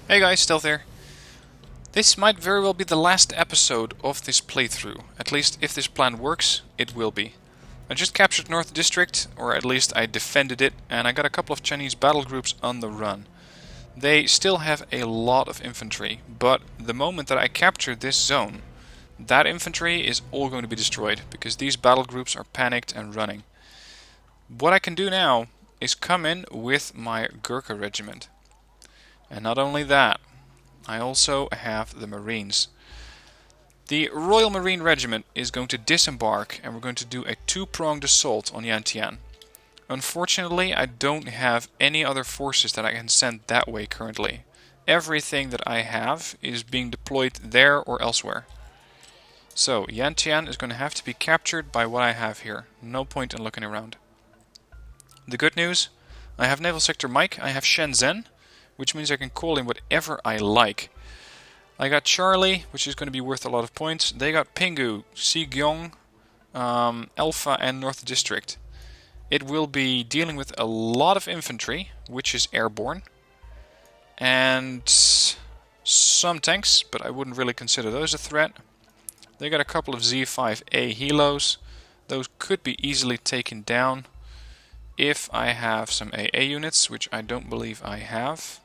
Hey guys, Stealth here. This might very well be the last episode of this playthrough. At least if this plan works, it will be. I just captured North District, or at least I defended it, and I got a couple of Chinese battle groups on the run. They still have a lot of infantry, but the moment that I capture this zone, that infantry is all going to be destroyed, because these battle groups are panicked and running. What I can do now is come in with my Gurkha regiment. And not only that, I also have the Marines. The Royal Marine Regiment is going to disembark and we're going to do a two-pronged assault on Yantian. Unfortunately, I don't have any other forces that I can send that way currently. Everything that I have is being deployed there or elsewhere. So, Yantian is going to have to be captured by what I have here. No point in looking around. The good news, I have Naval Sector Mike, I have Shenzhen, which means I can call in whatever I like. I got Charlie, which is going to be worth a lot of points. They got Pingu, Xigyeong, Alpha and North District. It will be dealing with a lot of infantry, which is airborne. And some tanks, but I wouldn't really consider those a threat. They got a couple of Z5A helos. Those could be easily taken down if I have some AA units, which I don't believe I have.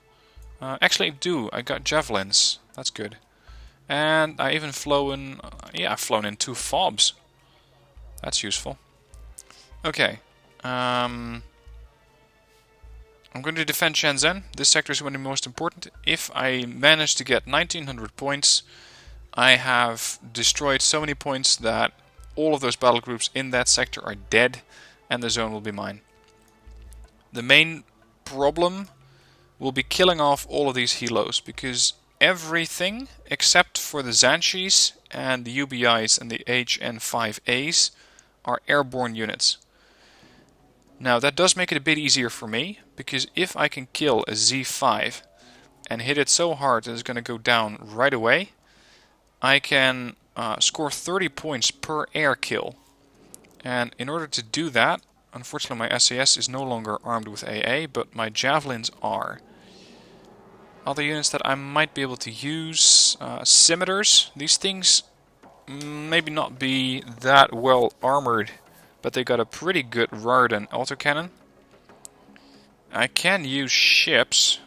Actually, I do. I got javelins. That's good. And I even flown... I've flown in 2 fobs. That's useful. Okay. I'm going to defend Shenzhen. This sector is one of the most important. If I manage to get 1900 points, I have destroyed so many points that all of those battle groups in that sector are dead, and the zone will be mine. The main problem will be killing off all of these helos, because everything except for the Zanshis and the UBIs and the HN5As are airborne units. Now that does make it a bit easier for me, because if I can kill a Z5 and hit it so hard that it's going to go down right away, I can score 30 points per air kill. And in order to do that, unfortunately my SAS is no longer armed with AA, but my javelins are. Other units that I might be able to use, scimitars. These things maybe not be that well armored, but they got a pretty good Rarden autocannon. I can use ships,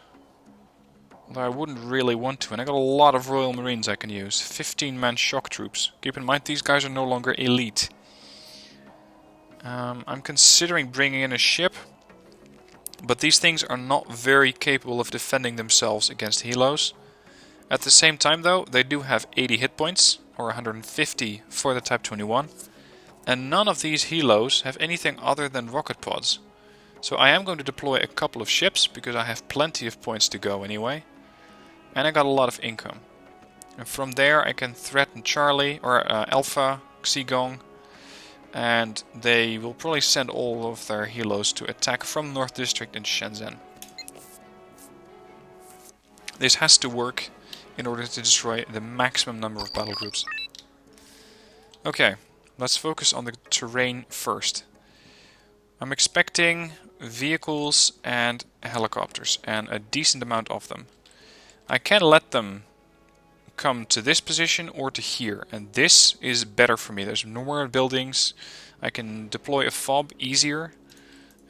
although I wouldn't really want to, and I got a lot of Royal Marines I can use. 15-man shock troops. Keep in mind these guys are no longer elite. I'm considering bringing in a ship, but these things are not very capable of defending themselves against helos. At the same time though, they do have 80 hit points, or 150 for the Type 21, and none of these helos have anything other than rocket pods. So I am going to deploy a couple of ships, because I have plenty of points to go anyway, and I got a lot of income. And from there I can threaten Charlie, or Alpha, Xigong, and they will probably send all of their helos to attack from North District in Shenzhen. This has to work in order to destroy the maximum number of battle groups. Okay, let's focus on the terrain first. I'm expecting vehicles and helicopters, and a decent amount of them. I can let them come to this position or to here, and this is better for me. There's no more buildings, I can deploy a fob easier,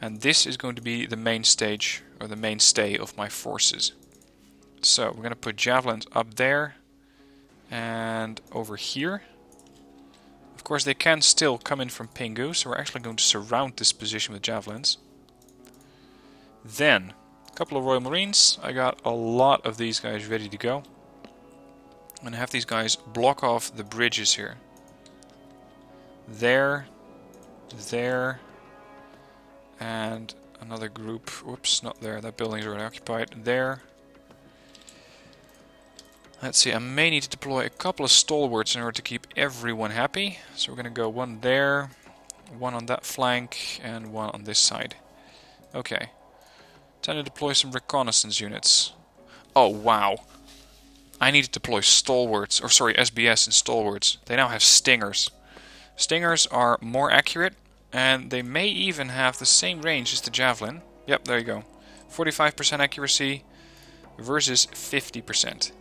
and this is going to be the main stage, or the mainstay of my forces. So we're going to put javelins up there and over here. Of course they can still come in from Pingu, so we're actually going to surround this position with javelins. Then a couple of Royal Marines. I got a lot of these guys ready to go. I'm going to have these guys block off the bridges here. There, and another group. Whoops, not there. That building is already occupied. There. Let's see, I may need to deploy a couple of stalwarts in order to keep everyone happy. So we're going to go one there, one on that flank, and one on this side. Okay. Time to deploy some reconnaissance units. Oh, wow. I need to deploy stalwarts, or sorry, SBS and stalwarts. They now have stingers. Stingers are more accurate, and they may even have the same range as the javelin. Yep, there you go. 45% accuracy, versus 50%.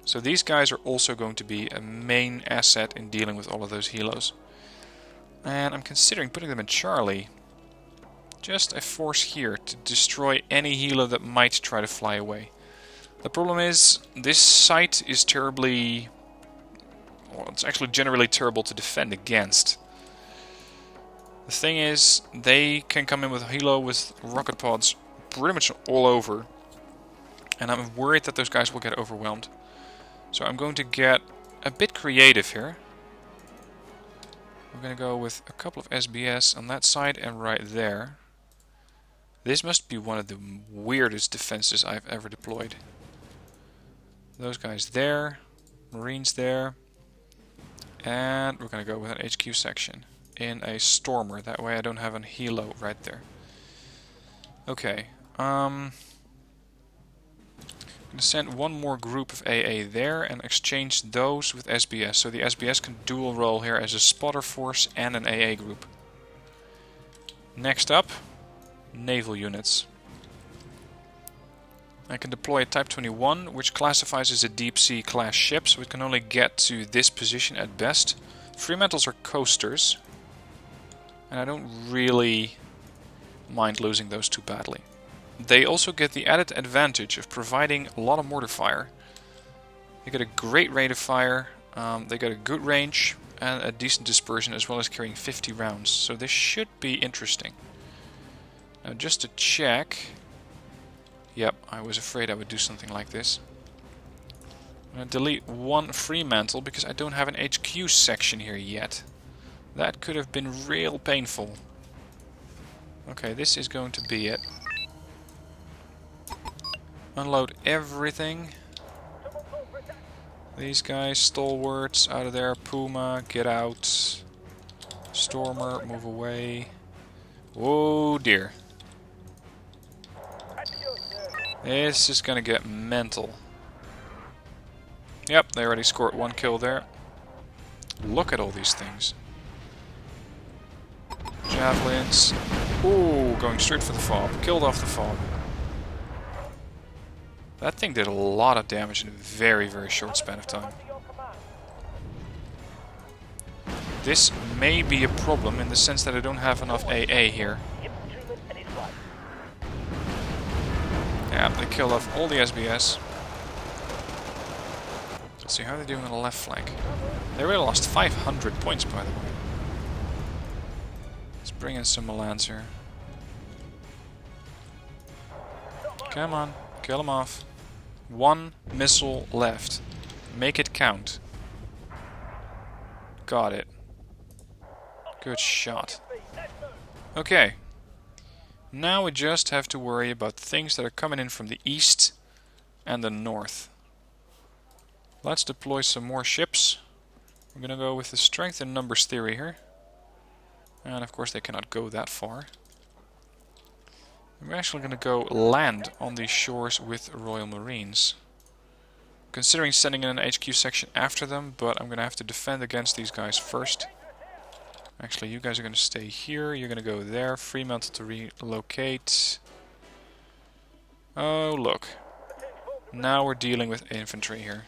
So these guys are also going to be a main asset in dealing with all of those helos. And I'm considering putting them in Charlie. Just a force here to destroy any helo that might try to fly away. The problem is, this site is terribly... well, it's actually generally terrible to defend against. The thing is, they can come in with helo with rocket pods pretty much all over. And I'm worried that those guys will get overwhelmed. So I'm going to get a bit creative here. I'm going to go with a couple of SBS on that side and right there. This must be one of the weirdest defenses I've ever deployed. Those guys there, Marines there, and we're going to go with an HQ section in a Stormer. That way I don't have an helo right there. Okay, I'm going to send one more group of AA there and exchange those with SBS. So the SBS can dual role here as a spotter force and an AA group. Next up, naval units. I can deploy a Type 21, which classifies as a deep sea class ship, so it can only get to this position at best. Fremantles are coasters, and I don't really mind losing those too badly. They also get the added advantage of providing a lot of mortar fire. They get a great rate of fire, they get a good range, and a decent dispersion, as well as carrying 50 rounds, so this should be interesting. Now just to check... Yep, I was afraid I would do something like this. I'm going to delete one Fremantle because I don't have an HQ section here yet. That could have been real painful. Okay, this is going to be it. Unload everything. These guys, stalwarts, out of there. Puma, get out. Stormer, move away. Oh dear. This is gonna get mental. Yep, they already scored one kill there. Look at all these things. Javelins. Ooh, going straight for the fob. Killed off the fob. That thing did a lot of damage in a very, very short span of time. This may be a problem in the sense that I don't have enough AA here. Yeah, they killed off all the SBS. Let's see how they're doing on the left flank. They really lost 500 points, by the way. Let's bring in some Milans here. Come on, kill them off. One missile left. Make it count. Got it. Good shot. Okay. Now we just have to worry about things that are coming in from the east and the north. Let's deploy some more ships. We're gonna go with the strength in numbers theory here. And of course they cannot go that far. We're actually gonna go land on these shores with Royal Marines. Considering sending in an HQ section after them, but I'm gonna have to defend against these guys first. Actually, you guys are going to stay here. You're going to go there. Fremantle to relocate. Oh, look. Now we're dealing with infantry here.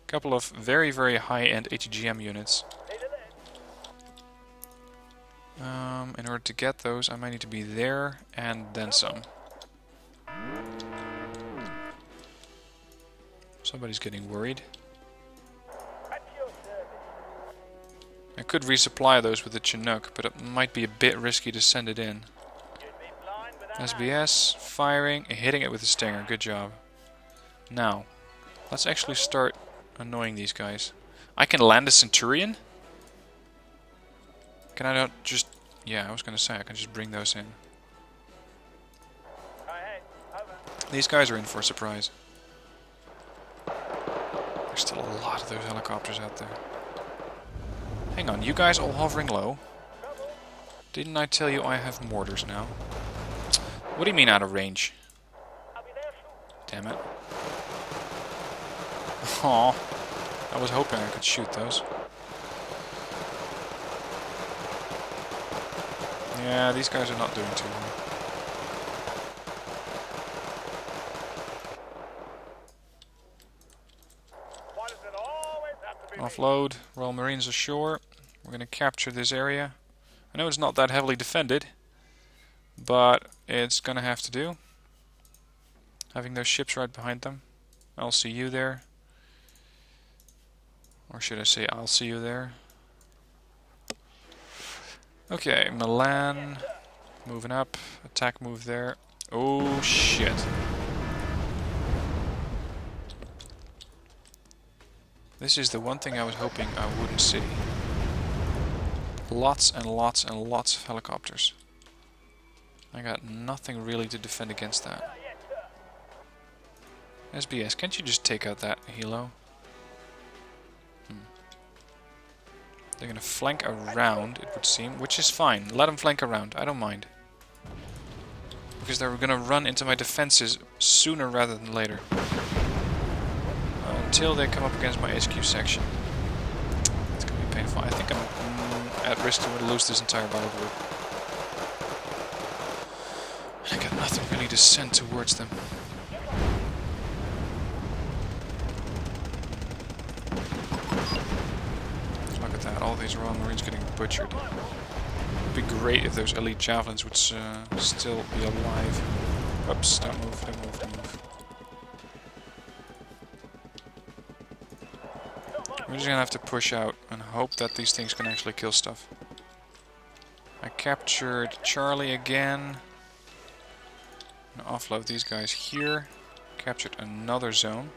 A couple of very, very high-end ATGM units. In order to get those, I might need to be there and then some. Somebody's getting worried. I could resupply those with the Chinook, but it might be a bit risky to send it in. SBS, firing, hitting it with a Stinger. Good job. Now, let's actually start annoying these guys. I can land a Centurion? Can I not just... Yeah, I was going to say, I can just bring those in. These guys are in for a surprise. There's still a lot of those helicopters out there. Hang on, you guys all hovering low? Didn't I tell you I have mortars now? What do you mean out of range? Damn it. Aw, I was hoping I could shoot those. Yeah, these guys are not doing too well. Offload. Royal Marines ashore. We're going to capture this area. I know it's not that heavily defended, but it's going to have to do. Having those ships right behind them. I'll see you there. Or should I say I'll see you there. Okay, Milan. Moving up. Attack move there. Oh shit. This is the one thing I was hoping I wouldn't see. Lots and lots and lots of helicopters. I got nothing really to defend against that. SBS, can't you just take out that helo? They're gonna flank around, it would seem, which is fine. Let them flank around, I don't mind. Because they're gonna run into my defenses sooner rather than later. Until they come up against my HQ section. It's gonna be painful. I think I'm at risk to lose this entire battle group. And I got nothing really to send towards them. Look at that, all these Royal Marines getting butchered. It'd be great if those elite javelins would still be alive. Oops, don't move, don't move, don't move. We're just gonna have to push out and hope that these things can actually kill stuff. I captured Charlie again. I'm gonna offload these guys here. Captured another zone.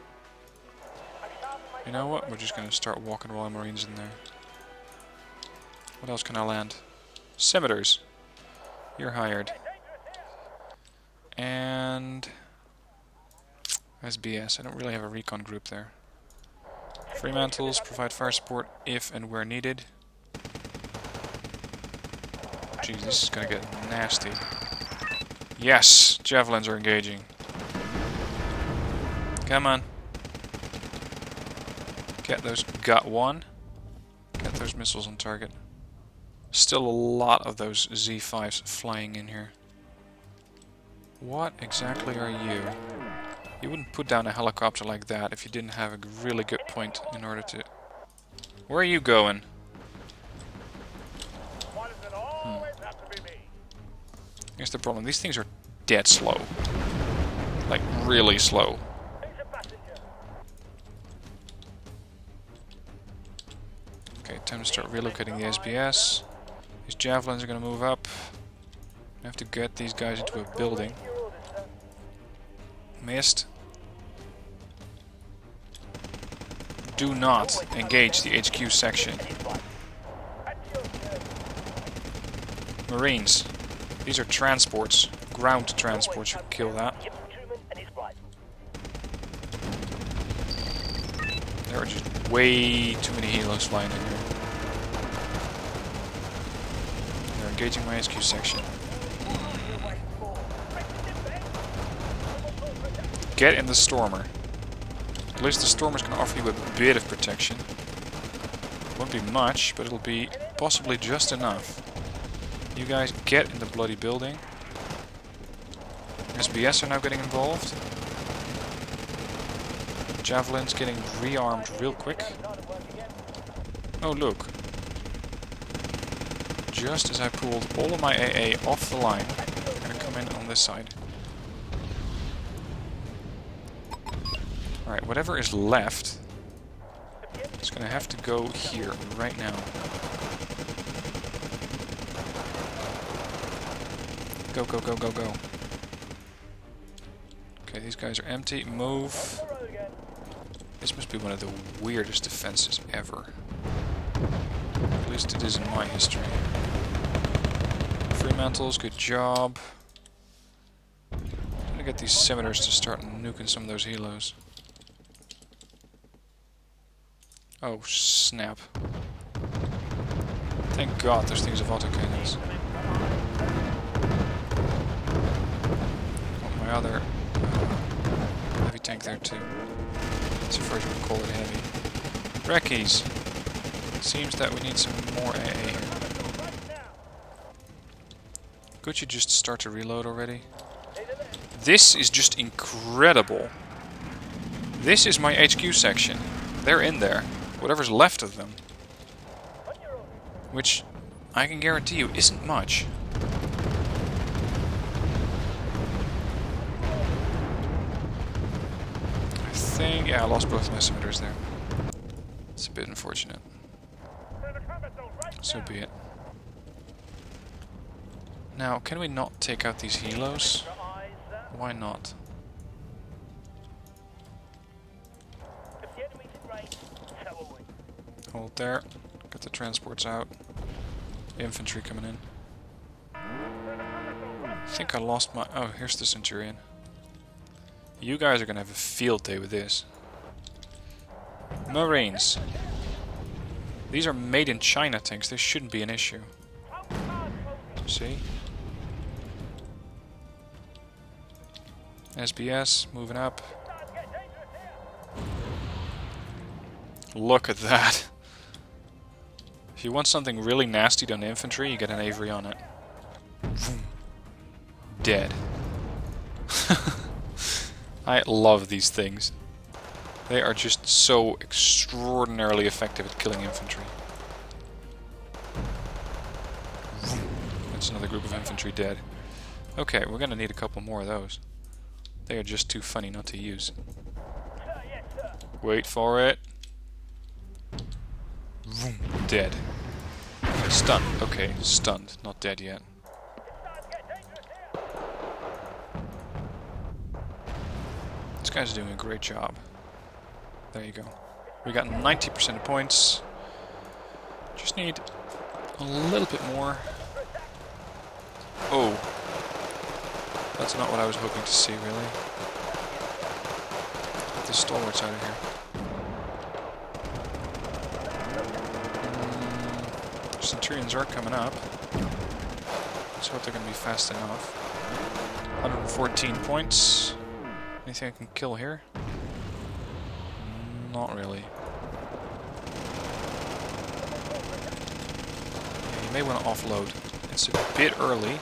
You know what? We're just gonna start walking Royal Marines in there. What else can I land? Scimitars. You're hired. And SBS. I don't really have a recon group there. Fremantles provide fire support if and where needed. Jeez, this is gonna get nasty. Yes! Javelins are engaging. Come on. Get those. Got one. Get those missiles on target. Still a lot of those Z5s flying in here. What exactly are you? You wouldn't put down a helicopter like that if you didn't have a really good point in order to... Where are you going? Here's the problem. These things are dead slow. Like, really slow. Okay, time to start relocating the SBS. These javelins are going to move up. I have to get these guys into a building. Missed. Do not engage the HQ section. Marines. These are transports. Ground transports. You can kill that. There are just way too many helos flying in here. They're engaging my HQ section. Get in the Stormer. At least the Stormer's going to offer you a bit of protection. Won't be much, but it'll be possibly just enough. You guys get in the bloody building. SBS are now getting involved. Javelins getting rearmed real quick. Oh look. Just as I pulled all of my AA off the line, they're going to come in on this side. Alright, whatever is left, it's going to have to go here right now. Go, go, go, go, go. Okay, these guys are empty. Move. This must be one of the weirdest defenses ever. At least it is in my history. Fremantles, good job. I'm gonna get these scimitars to start nuking some of those helos. Oh, snap. Thank God those things have autocannons. Oh, my other heavy tank there too. That's the first one, call it heavy. Brekkies! Seems that we need some more AA here. Could you just start to reload already? This is just incredible. This is my HQ section. They're in there. Whatever's left of them. Which, I can guarantee you, isn't much. I think... yeah, I lost both my scimitars there. It's a bit unfortunate. So be it. Now, can we not take out these helos? Why not? Hold there. Get the transports out. Infantry coming in. I think I lost my... oh, here's the Centurion. You guys are gonna have a field day with this. Marines. These are made in China tanks. This shouldn't be an issue. See? SBS moving up. Look at that. If you want something really nasty done to infantry, you get an Avery on it. Dead. I love these things. They are just so extraordinarily effective at killing infantry. That's another group of infantry dead. Okay, we're gonna need a couple more of those. They are just too funny not to use. Wait for it. Dead. Stunned. Okay, stunned. Not dead yet. This guy's doing a great job. There you go. We got 90% of points. Just need a little bit more. Oh. That's not what I was hoping to see, really. Get the stalwarts out of here. Centurions are coming up. Let's hope they're going to be fast enough. 114 points. Anything I can kill here? Not really. Yeah, you may want to offload. It's a bit early.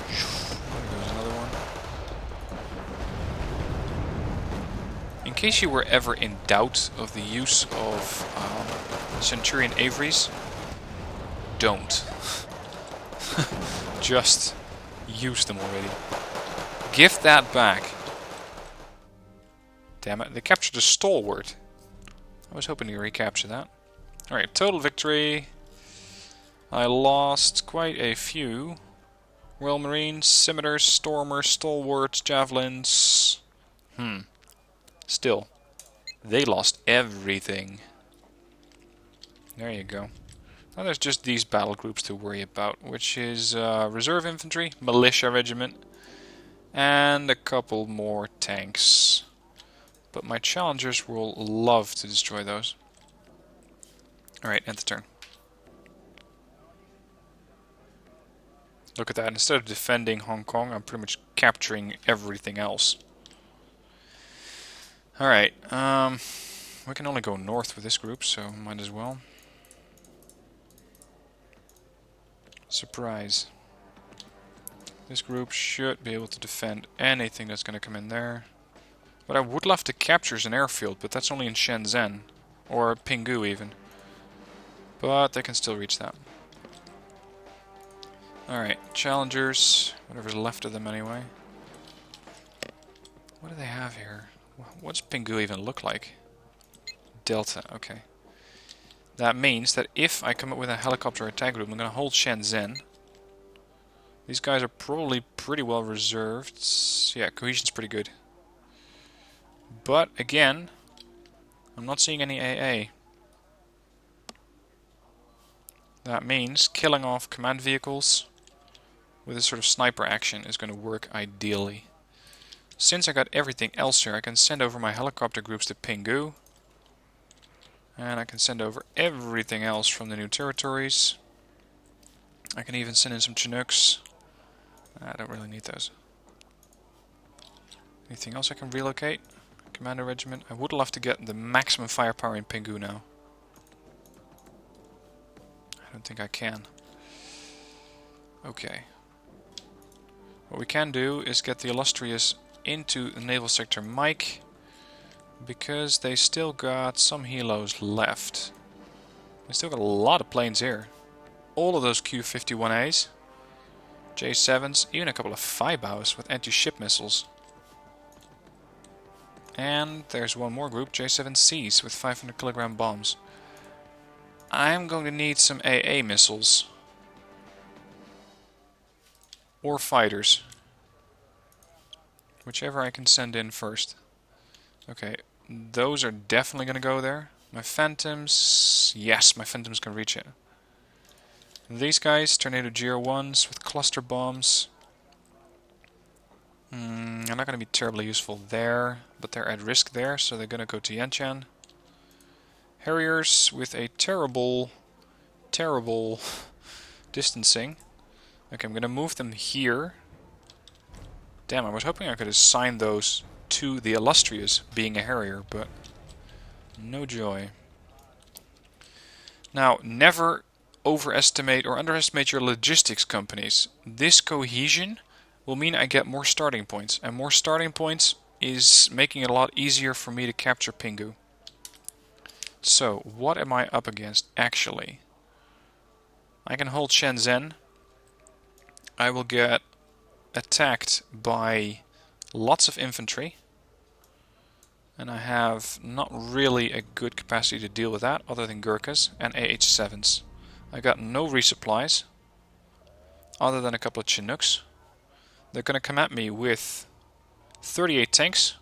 There goes another one. In case you were ever in doubt of the use of Centurion Averys, don't. Just use them already. Give that back. Damn it, they captured a stalwart. I was hoping to recapture that. Alright, total victory. I lost quite a few. Royal Marines, Scimitars, Stormers, Stalwarts, Javelins. Still, they lost everything. There you go. Now there's just these battle groups to worry about, which is Reserve Infantry, Militia Regiment, and a couple more tanks. But my challengers will love to destroy those. Alright, end the turn. Look at that, instead of defending Hong Kong, I'm pretty much capturing everything else. Alright, we can only go north with this group, so might as well. Surprise. This group should be able to defend anything that's going to come in there. What I would love to capture is an airfield, but that's only in Shenzhen. Or Pingu even. But they can still reach that. Alright, challengers. Whatever's left of them anyway. What do they have here? What's Pingu even look like? Delta, okay. That means that if I come up with a helicopter attack group, I'm going to hold Shenzhen. These guys are probably pretty well reserved. Yeah, cohesion's pretty good. But, again, I'm not seeing any AA. That means killing off command vehicles with a sort of sniper action is going to work ideally. Since I got everything else here, I can send over my helicopter groups to Pingu. And I can send over everything else from the new territories. I can even send in some Chinooks. I don't really need those. Anything else I can relocate? Commander Regiment. I would love to get the maximum firepower in Pingu now. I don't think I can. Okay. What we can do is get the illustrious into the naval sector Mike. because they still got some helos left. They still got a lot of planes here. All of those Q-51As, J-7s, even a couple of Fibaos with anti-ship missiles. And there's one more group, J-7Cs with 500 kilogram bombs. I'm going to need some AA missiles. Or fighters. Whichever I can send in first. Okay, those are definitely going to go there. My Phantoms... Yes, my Phantoms can reach it. These guys, Tornado GR1s with cluster bombs. They're not going to be terribly useful there, but they're at risk there, so they're going to go to Yantian. Harriers with a terrible distancing. Okay, I'm going to move them here. Damn, I was hoping I could assign those to the Illustrious, being a Harrier, but no joy. Now, never overestimate or underestimate your logistics companies. This cohesion will mean I get more starting points, and more starting points is making it a lot easier for me to capture Pingu. So, what am I up against, actually? I can hold Shenzhen. I will get attacked by lots of infantry. And I have not really a good capacity to deal with that, other than Gurkhas and AH-7s. I got no resupplies, other than a couple of Chinooks. They're going to come at me with 38 tanks,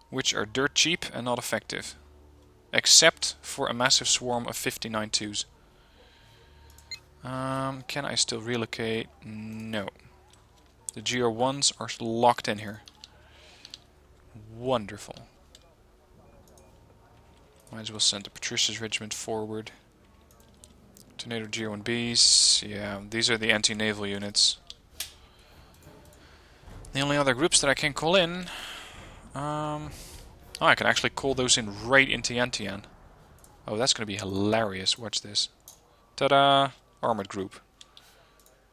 which are dirt cheap and not effective. Except for a massive swarm of 59 twos. Can I still relocate? No. The GR1s are locked in here. Wonderful. Might as well send the Patricia's Regiment forward. Tornado GR1Bs. Yeah, these are the anti-naval units. The only other groups that I can call in... Oh, I can actually call those in right into Yantian. Oh, that's going to be hilarious. Watch this. Ta-da! Armored group.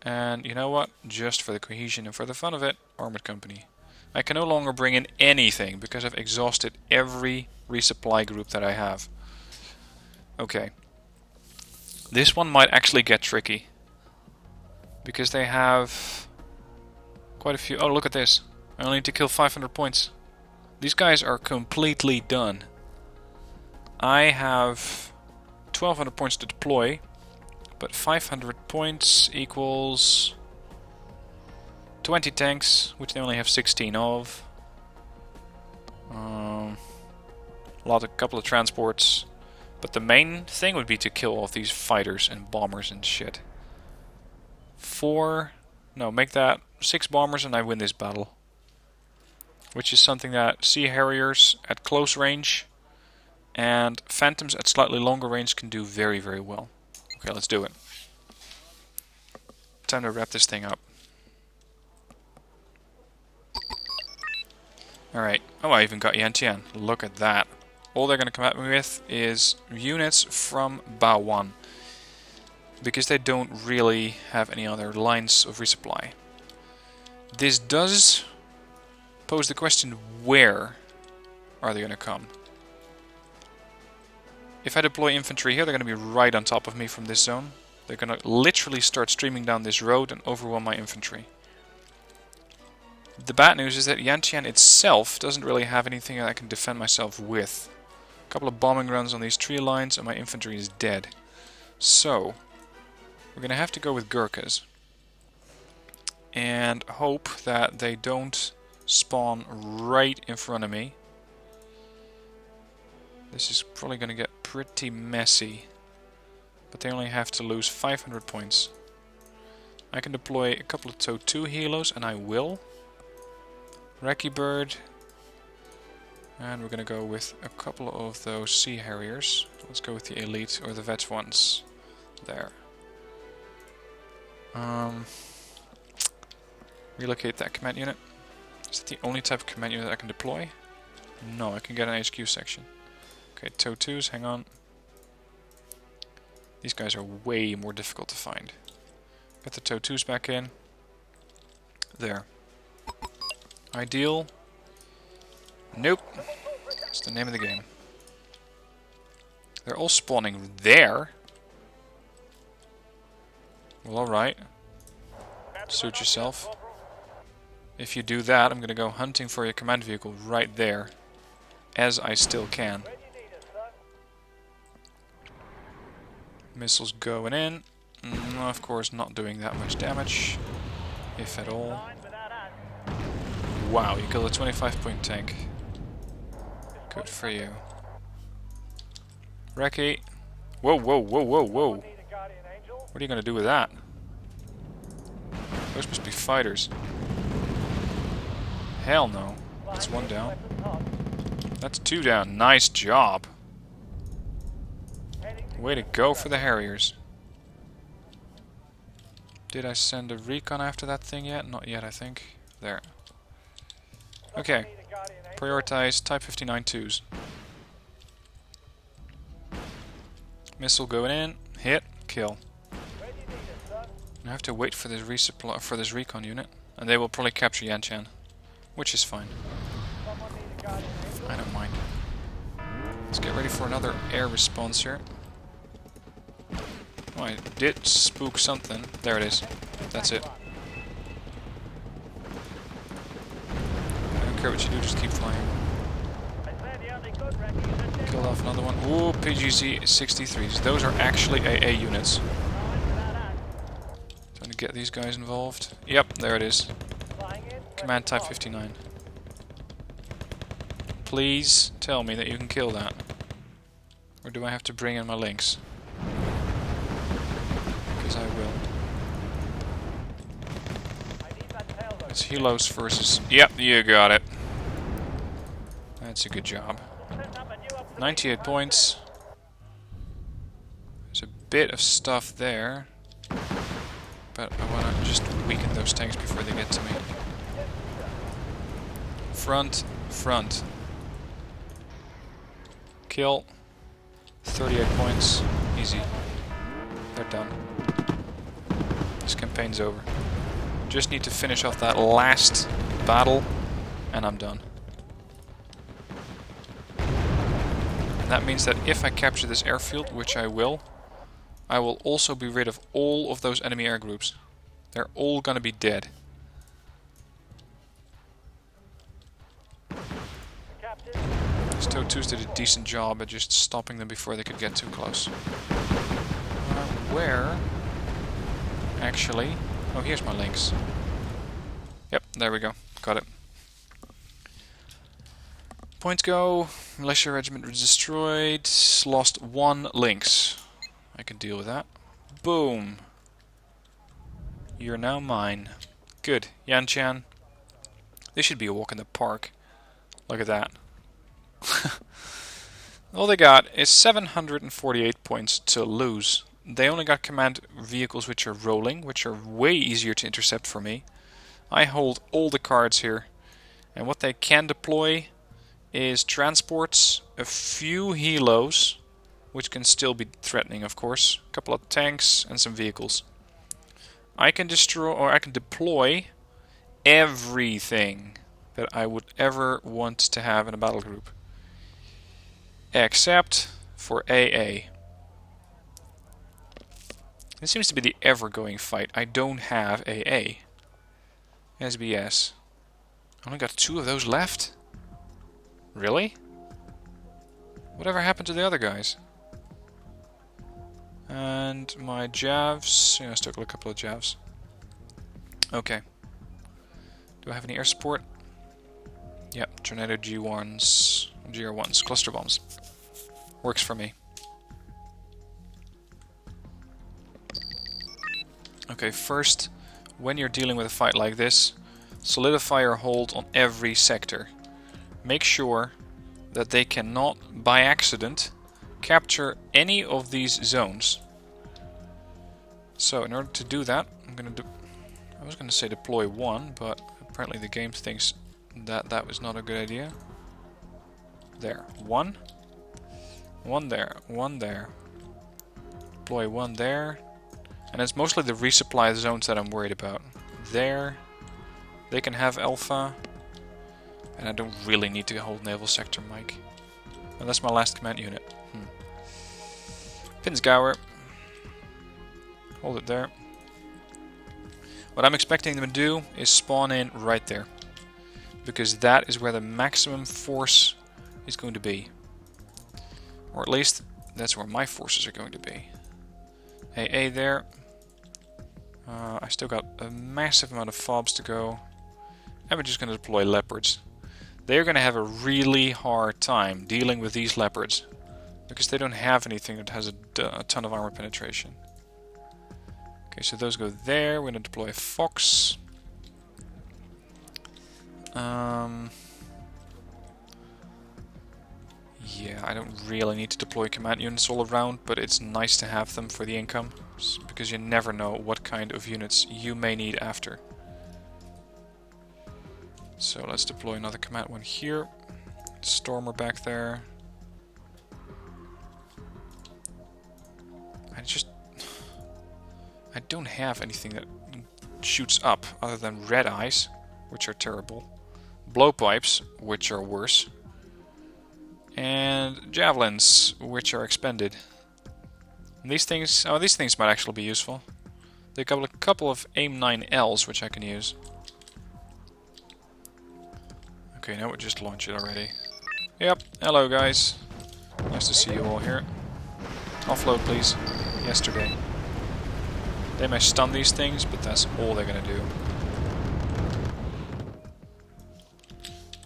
And you know what? Just for the cohesion and for the fun of it, Armored Company. I can no longer bring in anything because I've exhausted every resupply group that I have. Okay. This one might actually get tricky. Because they have quite a few... Oh, look at this. I only need to kill 500 points. These guys are completely done. I have 1200 points to deploy, but 500 points equals 20 tanks, which they only have 16 of. A couple of transports, but the main thing would be to kill all of these fighters and bombers and shit. Make that 6 bombers and I win this battle. Which is something that Sea Harriers at close range and Phantoms at slightly longer range can do very, very well. Okay, let's do it. Time to wrap this thing up. Alright. Oh, I even got Yantian. Look at that. All they're going to come at me with is units from Bao 1. Because they don't really have any other lines of resupply. This does pose the question, where are they going to come? If I deploy infantry here, they're going to be right on top of me from this zone. They're going to literally start streaming down this road and overwhelm my infantry. The bad news is that Yantian itself doesn't really have anything that I can defend myself with. A couple of bombing runs on these tree lines and my infantry is dead. So, we're going to have to go with Gurkhas. And hope that they don't spawn right in front of me. This is probably going to get pretty messy. But they only have to lose 500 points. I can deploy a couple of TOW 2 helos, and I will. Recce Bird. And we're going to go with a couple of those Sea Harriers. Let's go with the Elite or the Vets ones. There. Relocate that command unit. Is that the only type of command unit I can deploy? No, I can get an HQ section. Okay, TOW 2s, hang on. These guys are way more difficult to find. Get the TOW 2s back in. There. Ideal. Nope. It's the name of the game. They're all spawning there. Well, alright. Suit yourself. If you do that, I'm gonna go hunting for your command vehicle right there. As I still can. Missiles going in. Of course, not doing that much damage. If at all. Wow, you killed a 25-point tank. Good for you. Reki. Whoa, whoa, whoa, whoa, whoa. What are you going to do with that? Those must be fighters. Hell no. That's one down. That's two down. Nice job. Way to go for the Harriers. Did I send a recon after that thing yet? Not yet, I think. There. Okay. Prioritize Type 59 twos. Missile going in. Hit. Kill. I have to wait for this resupply for this recon unit, and they will probably capture Yanchan, which is fine. I don't mind. Let's get ready for another air response here. Oh, I did spook something. There it is. That's it. I don't care what you do, just keep flying. Killed off another one. Ooh, PGC 63s. Those are actually AA units. Trying to get these guys involved. Yep, there it is. Command Type 59. Please tell me that you can kill that. Or do I have to bring in my links? Because I will. It's helos versus... Yep, you got it. That's a good job. 98 points. There's a bit of stuff there. But I want to just weaken those tanks before they get to me. Front, front. Kill. 38 points. Easy. They're done. This campaign's over. Just need to finish off that last battle, and I'm done. And that means that if I capture this airfield, which I will also be rid of all of those enemy air groups. They're all gonna be dead. These TOW2s did a decent job at just stopping them before they could get too close. Where? Actually... Oh, here's my links. Yep, there we go. Got it. Points go. Militia regiment was destroyed. Lost 1 links. I can deal with that. Boom. You're now mine. Good. Yanchan. This should be a walk in the park. Look at that. All they got is 748 points to lose. They only got command vehicles which are rolling, which are way easier to intercept for me. I hold all the cards here. And what they can deploy is transports, a few helos, which can still be threatening, of course. A couple of tanks and some vehicles. I can destroy, or I can deploy everything that I would ever want to have in a battle group. Except for AA. This seems to be the ever-going fight. I don't have AA. SBS. I only got 2 of those left? Really? Whatever happened to the other guys? And my javs. Yeah, I still got a couple of javs. Okay. Do I have any air support? Yep, Tornado G1s. GR1s. Cluster bombs. Works for me. Okay, first, when you're dealing with a fight like this, solidify your hold on every sector. Make sure that they cannot, by accident, capture any of these zones. So, in order to do that, I'm going to do... I was going to say deploy 1, but apparently the game thinks that that was not a good idea. There. 1. 1 there. 1 there. Deploy 1 there. And it's mostly the resupply zones that I'm worried about. There. They can have Alpha. And I don't really need to hold Naval Sector Mike. And that's my last command unit. Pinsgauer. Hold it there. What I'm expecting them to do is spawn in right there. Because that is where the maximum force is going to be. Or at least, that's where my forces are going to be. AA there. I still got a massive amount of fobs to go. And we're just going to deploy leopards. They're going to have a really hard time dealing with these leopards. Because they don't have anything that has a ton of armor penetration. Okay, so those go there. We're going to deploy a fox. Yeah, I don't really need to deploy command units all around, but it's nice to have them for the income, because you never know what kind of units you may need after. So let's deploy another command one here. Stormer back there. I don't have anything that shoots up other than red eyes, which are terrible. Blowpipes, which are worse. And javelins, which are expended. And these things might actually be useful. They got a couple of aim 9Ls, which I can use. Okay, now we just launch it already. Yep, hello guys. Nice to see you all here. Offload, please. Yesterday. They may stun these things, but that's all they're gonna do.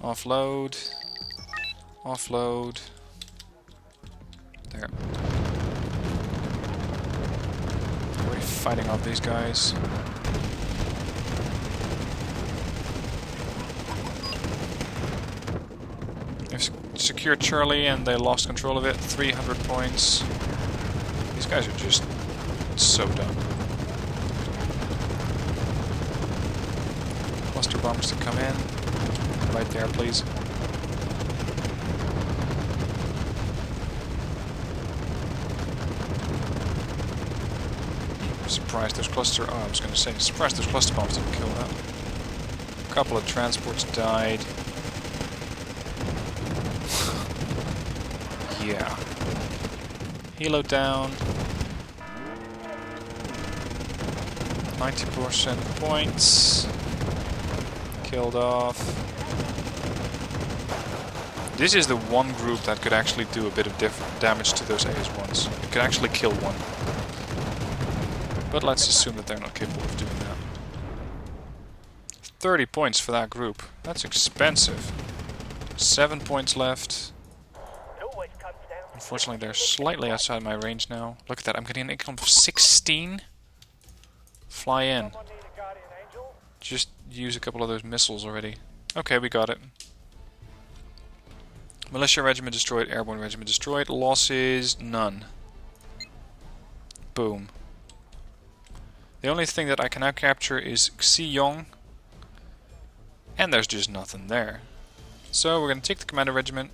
Offload. Offload. There. We're fighting off these guys. They've secured Charlie and they lost control of it. 300 points. These guys are just so dumb. Cluster bombs to come in. Right there, please. Surprised those cluster... Oh, I was going to say, surprised those cluster bombs didn't kill that. A couple of transports died. Yeah. Helo down. 90% points. Killed off. This is the one group that could actually do a bit of damage to those AS1s. It could actually kill one. But let's assume that they're not capable of doing that. 30 points for that group. That's expensive. 7 points left. Unfortunately, they're slightly outside my range now. Look at that, I'm getting an income of 16. Fly in. Just use a couple of those missiles already. Okay, we got it. Militia regiment destroyed, airborne regiment destroyed. Losses, none. Boom. The only thing that I can now capture is Xiyong. And there's just nothing there. So we're going to take the commander regiment.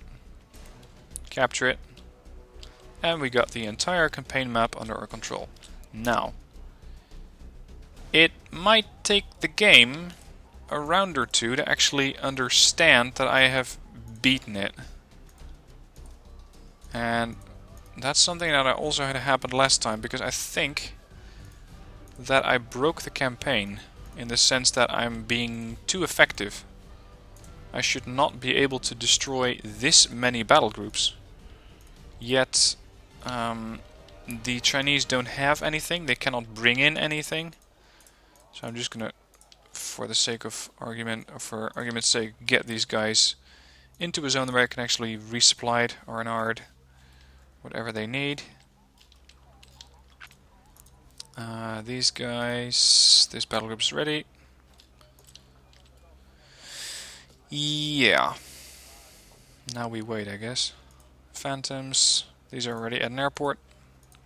Capture it. And we got the entire campaign map under our control. Now, it might take the game a round or two to actually understand that I have beaten it. And that's something that I also had happen last time, because I think that I broke the campaign in the sense that I'm being too effective. I should not be able to destroy this many battle groups. Yet, the Chinese don't have anything, they cannot bring in anything. So I'm just gonna, for the sake of argument, or for argument's sake, get these guys into a zone where I can actually resupply it, RNR'd, whatever they need. These guys, this battle group's ready. Yeah. Now we wait, I guess. Phantoms, these are already at an airport.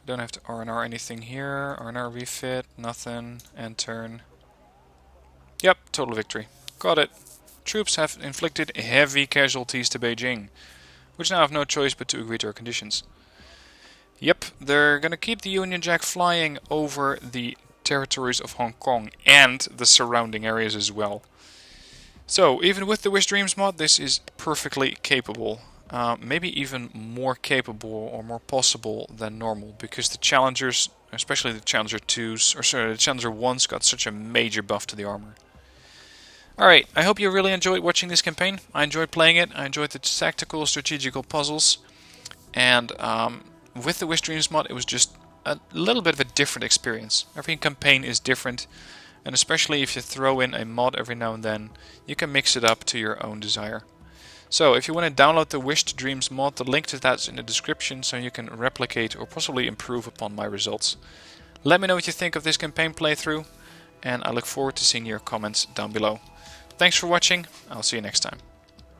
Don't have to RNR anything here. RNR refit, nothing, and turn. Yep, total victory. Got it. Troops have inflicted heavy casualties to Beijing, which now have no choice but to agree to our conditions. Yep, they're gonna keep the Union Jack flying over the territories of Hong Kong and the surrounding areas as well. So, even with the Wish Dreams mod, this is perfectly capable. maybe even more capable or more possible than normal, because the challengers, especially the Challenger 2s, or sorry, the Challenger 1s got such a major buff to the armor. Alright, I hope you really enjoyed watching this campaign. I enjoyed playing it, I enjoyed the tactical, strategical puzzles, and with the Wish Dreams mod it was just a little bit of a different experience. Every campaign is different, and especially if you throw in a mod every now and then, you can mix it up to your own desire. So if you want to download the Wished Dreams mod, the link to that is in the description, so you can replicate or possibly improve upon my results. Let me know what you think of this campaign playthrough, and I look forward to seeing your comments down below. Thanks for watching, I'll see you next time.